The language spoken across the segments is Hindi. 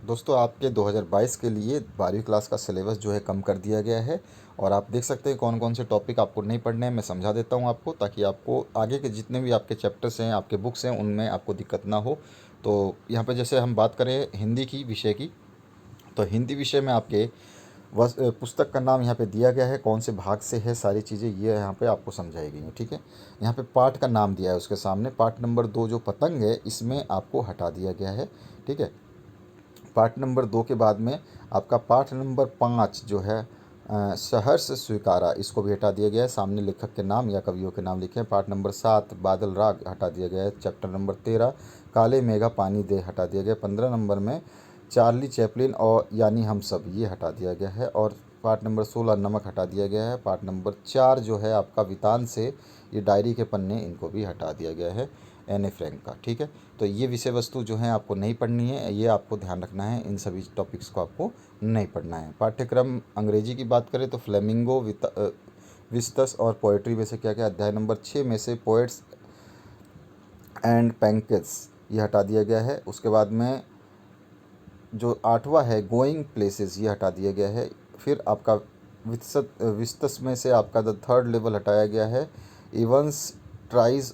दोस्तों आपके 2022 के लिए 12वीं क्लास का सिलेबस जो है कम कर दिया गया है और आप देख सकते हैं कौन कौन से टॉपिक आपको नहीं पढ़ने हैं। मैं समझा देता हूं आपको, ताकि आपको आगे के जितने भी आपके चैप्टर्स हैं, आपके बुक्स हैं, उनमें आपको दिक्कत ना हो। तो यहाँ पर जैसे हम बात करें हिंदी की विषय की, तो हिंदी विषय में आपके पुस्तक का नाम यहाँ पे दिया गया है, कौन से भाग से है, सारी चीज़ें ये यहाँ पे आपको समझाई गई हैं। ठीक है, यहाँ पे पाठ का नाम दिया है, उसके सामने पाठ नंबर 2 जो पतंग है इसमें आपको हटा दिया गया है। ठीक है, पाठ नंबर 2 के बाद में आपका पाठ नंबर 5 जो है सहर्ष स्वीकारा, इसको भी हटा दिया गया है। सामने लेखक के नाम या कवियों के नाम लिखे हैं। पाठ नंबर 7 बादल राग हटा दिया गया है। चैप्टर नंबर 13 काले मेघा पानी दे हटा दिया गया है। 15 नंबर में चार्ली चैपलिन और यानी हम सब, ये हटा दिया गया है। और पार्ट नंबर 16 नमक हटा दिया गया है। पार्ट नंबर 4 जो है आपका वितान से, ये डायरी के पन्ने, इनको भी हटा दिया गया है एने फ्रैंक का। ठीक है, तो ये विषय वस्तु जो है आपको नहीं पढ़नी है, ये आपको ध्यान रखना है। इन सभी टॉपिक्स को आपको नहीं पढ़ना है। पाठ्यक्रम अंग्रेजी की बात करें तो फ्लेमिंगो, विस्तस और पोएट्री में से क्या क्या, अध्याय नंबर 6 में से पोएट्स एंड पैंकेट्स ये हटा दिया गया है। उसके बाद में जो 8वां है गोइंग प्लेसेस, ये हटा दिया गया है। फिर आपका विस्तस में से आपका द थर्ड लेवल हटाया गया है। Evans tries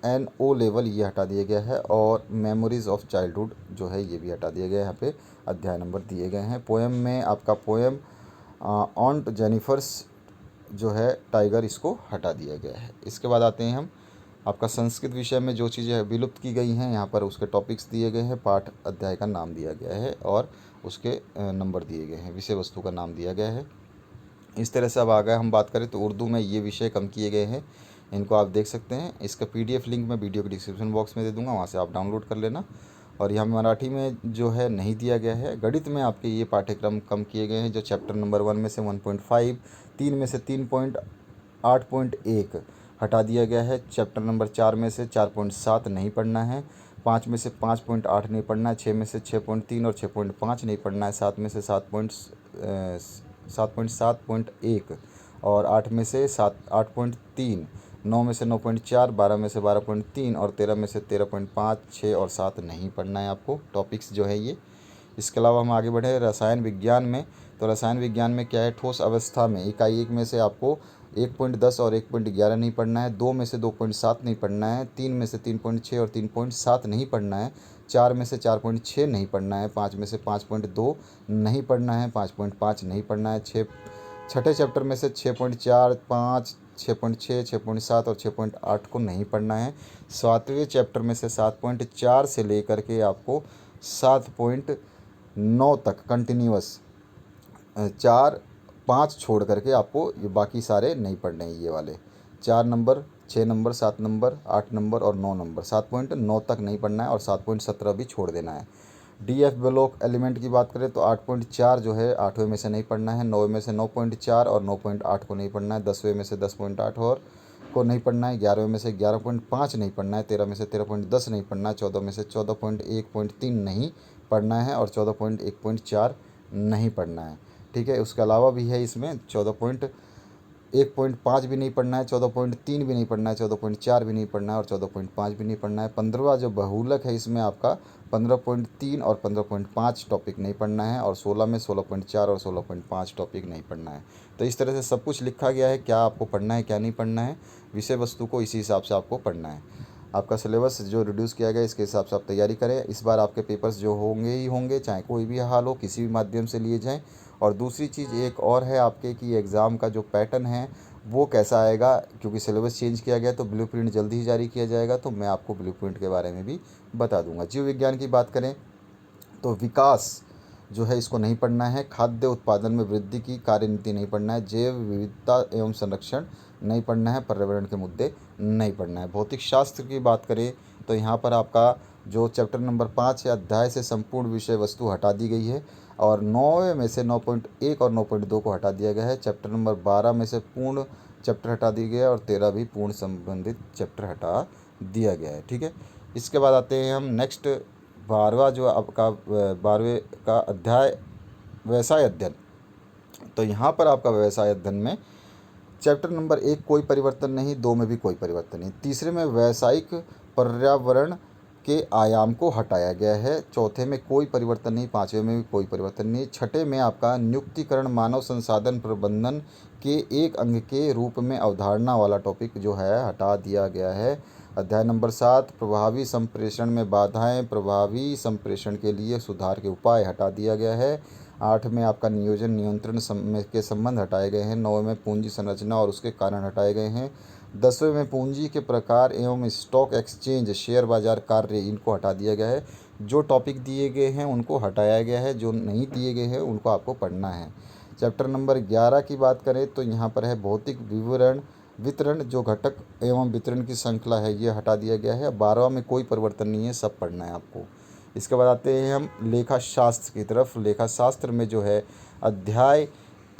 an O level, ये हटा दिया गया है। और मेमोरीज ऑफ चाइल्डहुड जो है ये भी हटा दिया गया है। यहाँ पे अध्याय नंबर दिए गए हैं। पोएम में आपका पोएम ऑन्ट जेनिफर्स जो है टाइगर, इसको हटा दिया गया है। इसके बाद आते हैं हम आपका संस्कृत विषय में जो चीज़ें विलुप्त की गई हैं, यहाँ पर उसके टॉपिक्स दिए गए हैं, पाठ अध्याय का नाम दिया गया है और उसके नंबर दिए गए हैं, विषय वस्तु का नाम दिया गया है। इस तरह से अब आगे हम बात करें तो उर्दू में ये विषय कम किए गए हैं, इनको आप देख सकते हैं। इसका PDF लिंक मैं वीडियो के डिस्क्रिप्शन बॉक्स में दे दूंगा, वहाँ से आप डाउनलोड कर लेना। और यहाँ मराठी में जो है नहीं दिया गया है। गणित में आपके ये पाठ्यक्रम कम किए गए हैं, जो चैप्टर नंबर 1 में से 1.5, 3 में से 3.8.1 हटा दिया गया है। चैप्टर नंबर 4 में से 4.7 नहीं पढ़ना है। 5 में से 5.8 नहीं पढ़ना है। 6 में से 6.3 और 6.5 नहीं पढ़ना है। 7 में से 7.1 और 8 में से 8.3, 9 में से 9.4, 12 में से 12.3 और 13 में से 13.5, 6 और 7 नहीं पढ़ना है आपको, टॉपिक्स जो है ये। इसके अलावा हम आगे बढ़े रसायन विज्ञान में, तो रसायन विज्ञान में क्या है, ठोस अवस्था में इकाई 1 में से आपको 1.10 और 1.11 नहीं पढ़ना है। 2 में से 2.7 नहीं पढ़ना है। 3 में से 3.6 और 3.7 नहीं पढ़ना है। 4 में से 4.6 नहीं पढ़ना है। 5 में से 5.2 नहीं पढ़ना है। 5.5 नहीं पढ़ना है। छठे चैप्टर में से 6.4, 5, 6.6, 6.7 और 6.8 को नहीं पढ़ना है। 7वें चैप्टर में से 7.4 से लेकर के आपको 7.9 तक कंटिन्यूअस, 4, 5 छोड़ करके आपको ये बाकी सारे नहीं पढ़ने हैं। ये वाले 4 नंबर, 6 नंबर, 7 नंबर, 8 नंबर और 9 नंबर, 7.9 तक नहीं पढ़ना है और 7.17 भी छोड़ देना है। DF ब्लॉक एलिमेंट की बात करें तो 8.4 जो है 8वें में से नहीं पढ़ना है। 9वें में से 9.4 और 9.8 को नहीं पढ़ना है। 10वें में से 10.8 और को नहीं पढ़ना है। 11वें में से 11.5 नहीं पढ़ना है। 13 में से 13.10 नहीं पढ़ना है। 14 में से 14.1.3 नहीं पढ़ना है और 14.1.4 नहीं पढ़ना है। ठीक है, उसके अलावा भी है इसमें 14.1.5 भी नहीं पढ़ना है। 14.3 भी नहीं पढ़ना है। 14.4 भी नहीं पढ़ना है और 14.5 भी नहीं पढ़ना है। 15वां जो बहुलक है इसमें आपका 15.3 और 15.5 टॉपिक नहीं पढ़ना है और 16 में 16.4 और 16.5 टॉपिक नहीं पढ़ना है। तो इस तरह से सब कुछ लिखा गया है, क्या आपको पढ़ना है क्या नहीं पढ़ना है, विषय वस्तु को इसी हिसाब से आपको पढ़ना है। आपका सिलेबस जो रिड्यूस किया गया इसके हिसाब से आप तैयारी करें। इस बार आपके पेपर्स जो होंगे ही होंगे, चाहे कोई भी हाल हो, किसी भी माध्यम से लिए जाएँ। और दूसरी चीज़ एक और है आपके कि एग्ज़ाम का जो पैटर्न है वो कैसा आएगा, क्योंकि सिलेबस चेंज किया गया तो ब्लूप्रिंट जल्दी ही जारी किया जाएगा, तो मैं आपको ब्लूप्रिंट के बारे में भी बता दूंगा। जीव विज्ञान की बात करें तो विकास जो है इसको नहीं पढ़ना है। खाद्य उत्पादन में वृद्धि की कार्यनीति नहीं पढ़ना है। जैव विविधता एवं संरक्षण नहीं पढ़ना है। पर्यावरण के मुद्दे नहीं पढ़ना है। भौतिक शास्त्र की बात करें तो यहाँ पर आपका जो चैप्टर नंबर 5 है, अध्याय से संपूर्ण विषय वस्तु हटा दी गई है और 9 में से 9.1 और 9.2 को हटा दिया गया है। चैप्टर नंबर 12 में से पूर्ण चैप्टर हटा दिया गया है और 13 भी पूर्ण संबंधित चैप्टर हटा दिया गया है। ठीक है, इसके बाद आते हैं हम नेक्स्ट 12वां जो आपका 12वें का अध्याय व्यवसाय अध्ययन। तो यहाँ पर आपका व्यवसाय अध्ययन में चैप्टर नंबर 1 कोई परिवर्तन नहीं, 2 में भी कोई परिवर्तन नहीं, तीसरे में व्यावसायिक पर्यावरण के आयाम को हटाया गया है। चौथे में कोई परिवर्तन नहीं, पाँचवें में भी कोई परिवर्तन नहीं। छठे में आपका नियुक्तिकरण मानव संसाधन प्रबंधन के एक अंग के रूप में अवधारणा वाला टॉपिक जो है हटा दिया गया है। अध्याय नंबर 7 प्रभावी संप्रेषण में बाधाएं, प्रभावी संप्रेषण के लिए सुधार के उपाय हटा दिया गया है। 8 में आपका नियोजन नियंत्रण के संबंध हटाए गए हैं। 9 में पूंजी संरचना और उसके कारण हटाए गए हैं। 10वें में पूंजी के प्रकार एवं स्टॉक एक्सचेंज शेयर बाजार कार्य, इनको हटा दिया गया है। जो टॉपिक दिए गए हैं उनको हटाया गया है, जो नहीं दिए गए हैं उनको आपको पढ़ना है। चैप्टर नंबर 11 की बात करें तो यहाँ पर है भौतिक विवरण वितरण, जो घटक एवं वितरण की श्रृंखला है ये हटा दिया गया है। 12वां में कोई परिवर्तन नहीं है, सब पढ़ना है आपको। इसके बाद आते हैं हम लेखा शास्त्र की तरफ। लेखा शास्त्र में जो है अध्याय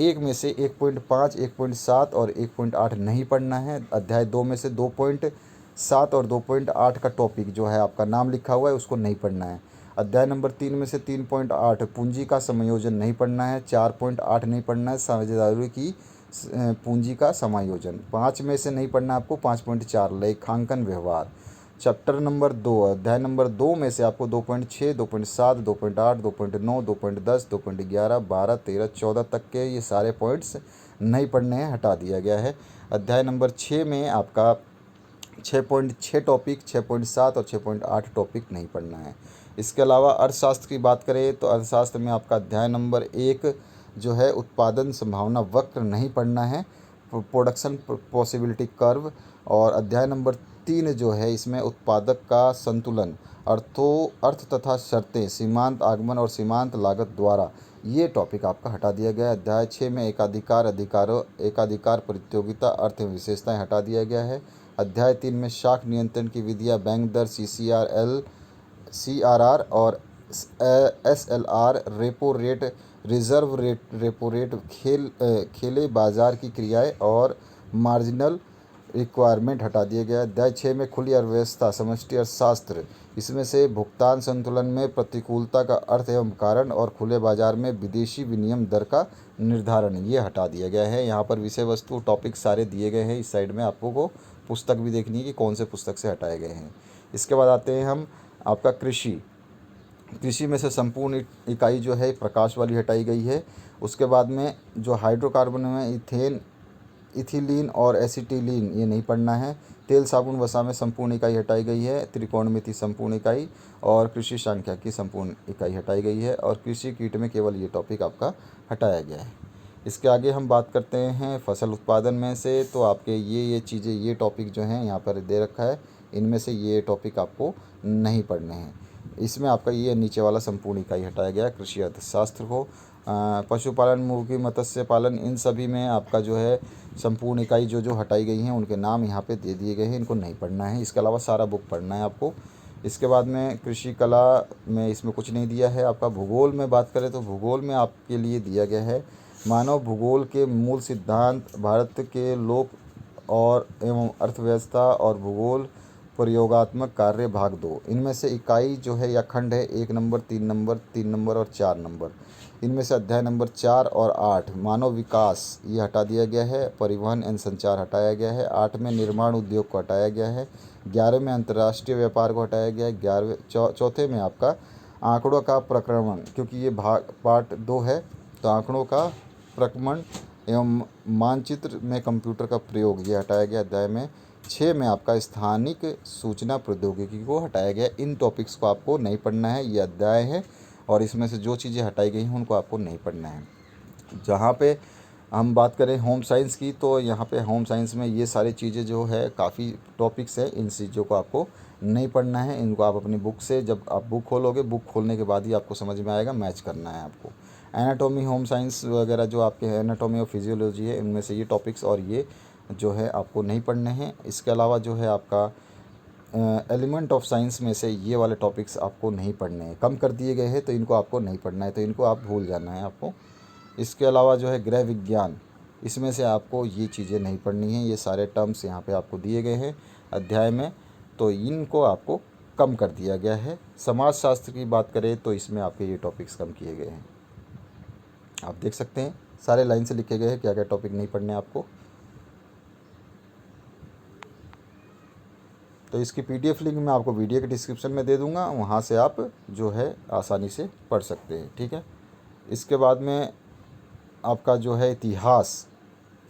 1 में से 1.5, 1.7 और 1.8 नहीं पढ़ना है। अध्याय 2 में से 2.7 और 2.8 का टॉपिक जो है आपका नाम लिखा हुआ है उसको नहीं पढ़ना है। अध्याय नंबर 3 में से 3.8 पूंजी का समायोजन नहीं पढ़ना है। 4.8 नहीं पढ़ना है साझेदारी की पूंजी का समायोजन। 5 में से नहीं पढ़ना आपको 5.4 लेखांकन व्यवहार। चैप्टर नंबर 2 अध्याय नंबर 2 में से आपको 2.6, 2.7, 2.8, 2.9, 2.10, 2.11, 12, 13, 14 तक के ये सारे पॉइंट्स नहीं पढ़ने हैं, हटा दिया गया है। अध्याय नंबर 6 में आपका 6.6 टॉपिक, 6.7 और 6.8 टॉपिक नहीं पढ़ना है। इसके अलावा अर्थशास्त्र की बात करें तो अर्थशास्त्र में आपका अध्याय नंबर 1 जो है उत्पादन संभावना वक्र नहीं पढ़ना है, प्रोडक्शन पॉसिबिलिटी कर्व। और अध्याय नंबर 3 जो है इसमें उत्पादक का संतुलन, अर्थ तथा शर्तें, सीमांत आगमन और सीमांत लागत द्वारा, ये टॉपिक आपका हटा दिया गया है। अध्याय 6 में एकाधिकार प्रतियोगिता अर्थ एवं विशेषताएं हटा दिया गया है। अध्याय 3 में शाख नियंत्रण की विधियाँ, बैंक दर, CRR और SLR, repo rate, reserve rate, repo rate, खेले बाजार की क्रियाएं और मार्जिनल रिक्वायरमेंट हटा दिया गया। अध्याय 6 में खुली अर्थव्यवस्था, समष्टि अर्थशास्त्र, इसमें से भुगतान संतुलन में प्रतिकूलता का अर्थ एवं कारण और खुले बाजार में विदेशी विनिमय दर का निर्धारण, ये हटा दिया गया है। यहाँ पर विषय वस्तु टॉपिक सारे दिए गए हैं। इस साइड में आपको को पुस्तक भी देखनी है कि कौन से पुस्तक से हटाए गए हैं। इसके बाद आते हैं हम आपका कृषि में से संपूर्ण इकाई जो है प्रकाश वाली हटाई गई है। उसके बाद में जो हाइड्रोकार्बन में इथिलीन और एसिटिलीन, ये नहीं पढ़ना है। तेल साबुन वसा में संपूर्ण इकाई हटाई गई है। त्रिकोणमिति संपूर्ण इकाई और कृषि संख्या की संपूर्ण इकाई हटाई गई है। और कृषि कीट में केवल ये टॉपिक आपका हटाया गया है। इसके आगे हम बात करते हैं फसल उत्पादन में से, तो आपके ये चीज़ें, ये टॉपिक जो हैं यहाँ पर दे रखा है, इनमें से ये टॉपिक आपको नहीं पढ़ने हैं। इसमें आपका ये नीचे वाला संपूर्ण इकाई हटाया गया है। कृषि अर्थशास्त्र को पशुपालन, मुर्गी, मत्स्य पालन, इन सभी में आपका जो है संपूर्ण इकाई जो हटाई गई हैं उनके नाम यहाँ पे दे दिए गए हैं, इनको नहीं पढ़ना है। इसके अलावा सारा बुक पढ़ना है आपको। इसके बाद में कृषि कला में इसमें कुछ नहीं दिया है। आपका भूगोल में बात करें तो भूगोल में आपके लिए दिया गया है मानव भूगोल के मूल सिद्धांत, भारत के लोक और एवं अर्थव्यवस्था और भूगोल प्रयोगात्मक कार्य भाग 2। इनमें से इकाई जो है या खंड है 1 नंबर, 3 नंबर, 3 नंबर और 4 नंबर। इनमें से अध्याय नंबर 4 और 8 मानव विकास, ये हटा दिया गया है। परिवहन एवं संचार हटाया गया है। 8 में निर्माण उद्योग को हटाया गया है। 11 में अंतर्राष्ट्रीय व्यापार को हटाया गया है। 11वें चौथे में आपका आंकड़ों का प्रक्रमण, क्योंकि ये भाग पार्ट 2 है, तो आंकड़ों का प्रक्रमण एवं मानचित्र में कंप्यूटर का प्रयोग, ये हटाया गया। अध्याय में 6 में आपका स्थानिक सूचना प्रौद्योगिकी को हटाया गया। इन टॉपिक्स को आपको नहीं पढ़ना है, ये अध्याय है और इसमें से जो चीज़ें हटाई गई हैं उनको आपको नहीं पढ़ना है। जहाँ पे हम बात करें होम साइंस की, तो यहाँ पे होम साइंस में ये सारी चीज़ें जो है काफ़ी टॉपिक्स हैं, इन चीज़ों को आपको नहीं पढ़ना है। इनको आप अपनी बुक से, जब आप बुक खोलोगे, बुक खोलने के बाद ही आपको समझ में आएगा, मैच करना है आपको। एनाटॉमी, होम साइंस वगैरह जो आपके एनाटॉमी और फिजियोलॉजी है, इनमें से ये टॉपिक्स और ये जो है आपको नहीं पढ़ने हैं। इसके अलावा जो है आपका एलिमेंट ऑफ साइंस में से ये वाले टॉपिक्स आपको नहीं पढ़ने हैं, कम कर दिए गए हैं, तो इनको आपको नहीं पढ़ना है, तो इनको आप भूल जाना है आपको। इसके अलावा जो है गृह विज्ञान, इसमें से आपको ये चीज़ें नहीं पढ़नी हैं। ये सारे टर्म्स यहाँ पे आपको दिए गए हैं अध्याय में, तो इनको आपको कम कर दिया गया है। समाजशास्त्र की बात करें तो इसमें आपके ये टॉपिक्स कम किए गए हैं। आप देख सकते हैं सारे लाइन से लिखे गए हैं क्या क्या टॉपिक नहीं पढ़ने आपको। तो इसकी PDF लिंक मैं आपको वीडियो के डिस्क्रिप्शन में दे दूँगा, वहाँ से आप जो है आसानी से पढ़ सकते हैं। ठीक है। इसके बाद में आपका जो है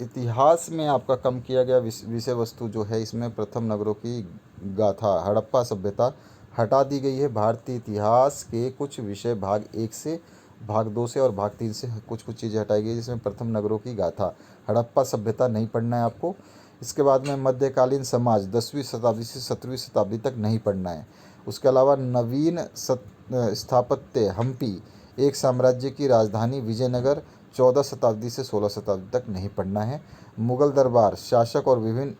इतिहास में आपका कम किया गया विषय वस्तु जो है, इसमें प्रथम नगरों की गाथा हड़प्पा सभ्यता हटा दी गई है। भारतीय इतिहास के कुछ विषय भाग 1 से, भाग 2 से और भाग 3 से कुछ कुछ चीज़ें हटाई गई, जिसमें प्रथम नगरों की गाथा हड़प्पा सभ्यता नहीं पढ़ना है आपको। इसके बाद में मध्यकालीन समाज 10वीं शताब्दी से 17वीं शताब्दी तक नहीं पढ़ना है। उसके अलावा नवीन स्थापत्य हम्पी, एक साम्राज्य की राजधानी विजयनगर 14 शताब्दी से 16 शताब्दी तक नहीं पढ़ना है। मुगल दरबार, शासक और विभिन्न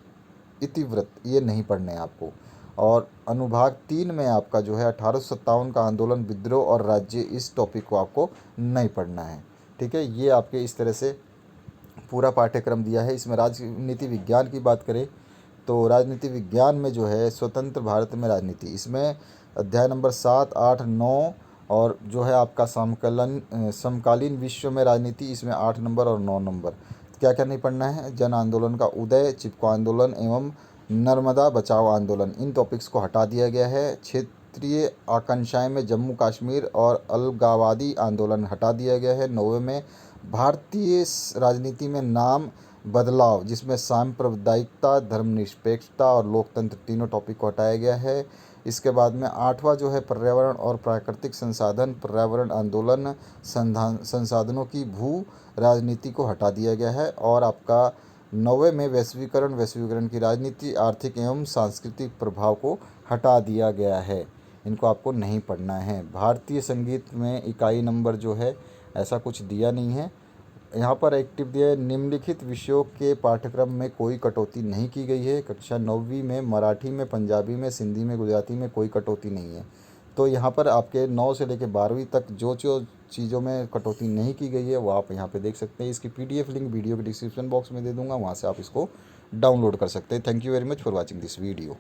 इतिवृत्त, ये नहीं पढ़ने हैं आपको। और अनुभाग 3 में आपका जो है 1857 का आंदोलन, विद्रोह और राज्य, इस टॉपिक को आपको नहीं पढ़ना है। ठीक है। ये आपके इस तरह से पूरा पाठ्यक्रम दिया है। इसमें राजनीति विज्ञान की बात करें तो राजनीति विज्ञान में जो है स्वतंत्र भारत में राजनीति, इसमें अध्याय नंबर 7, 8, 9 और जो है आपका समकालीन विश्व में राजनीति, इसमें 8 नंबर और 9 नंबर। क्या क्या नहीं पढ़ना है? जन आंदोलन का उदय, चिपको आंदोलन एवं नर्मदा बचाओ आंदोलन, इन टॉपिक्स को हटा दिया गया है। क्षेत्रीय आकांक्षाएं में जम्मू कश्मीर और अलगावादी आंदोलन हटा दिया गया है। 9वें में भारतीय राजनीति में नाम बदलाव, जिसमें सांप्रदायिकता, धर्मनिरपेक्षता और लोकतंत्र, तीनों टॉपिक को हटाया गया है। इसके बाद में 8वां जो है पर्यावरण और प्राकृतिक संसाधन, पर्यावरण आंदोलन, संसाधनों की भू राजनीति को हटा दिया गया है। और आपका 9वें में वैश्वीकरण की राजनीति, आर्थिक एवं सांस्कृतिक प्रभाव को हटा दिया गया है। इनको आपको नहीं पढ़ना है। भारतीय संगीत में इकाई नंबर जो है ऐसा कुछ दिया नहीं है। यहाँ पर एक्टिव दिया है, निम्नलिखित विषयों के पाठ्यक्रम में कोई कटौती नहीं की गई है। कक्षा 9वीं में मराठी में, पंजाबी में, सिंधी में, गुजराती में कोई कटौती नहीं है। तो यहाँ पर आपके 9 से लेकर 12वीं तक जो जो चीज़ों में कटौती नहीं की गई है वो आप यहाँ पे देख सकते हैं। इसकी PDF लिंक वीडियो के डिस्क्रिप्शन बॉक्स में दे दूँगा, वहाँ से आप इसको डाउनलोड कर सकते हैं। Thank you very much for watching this video.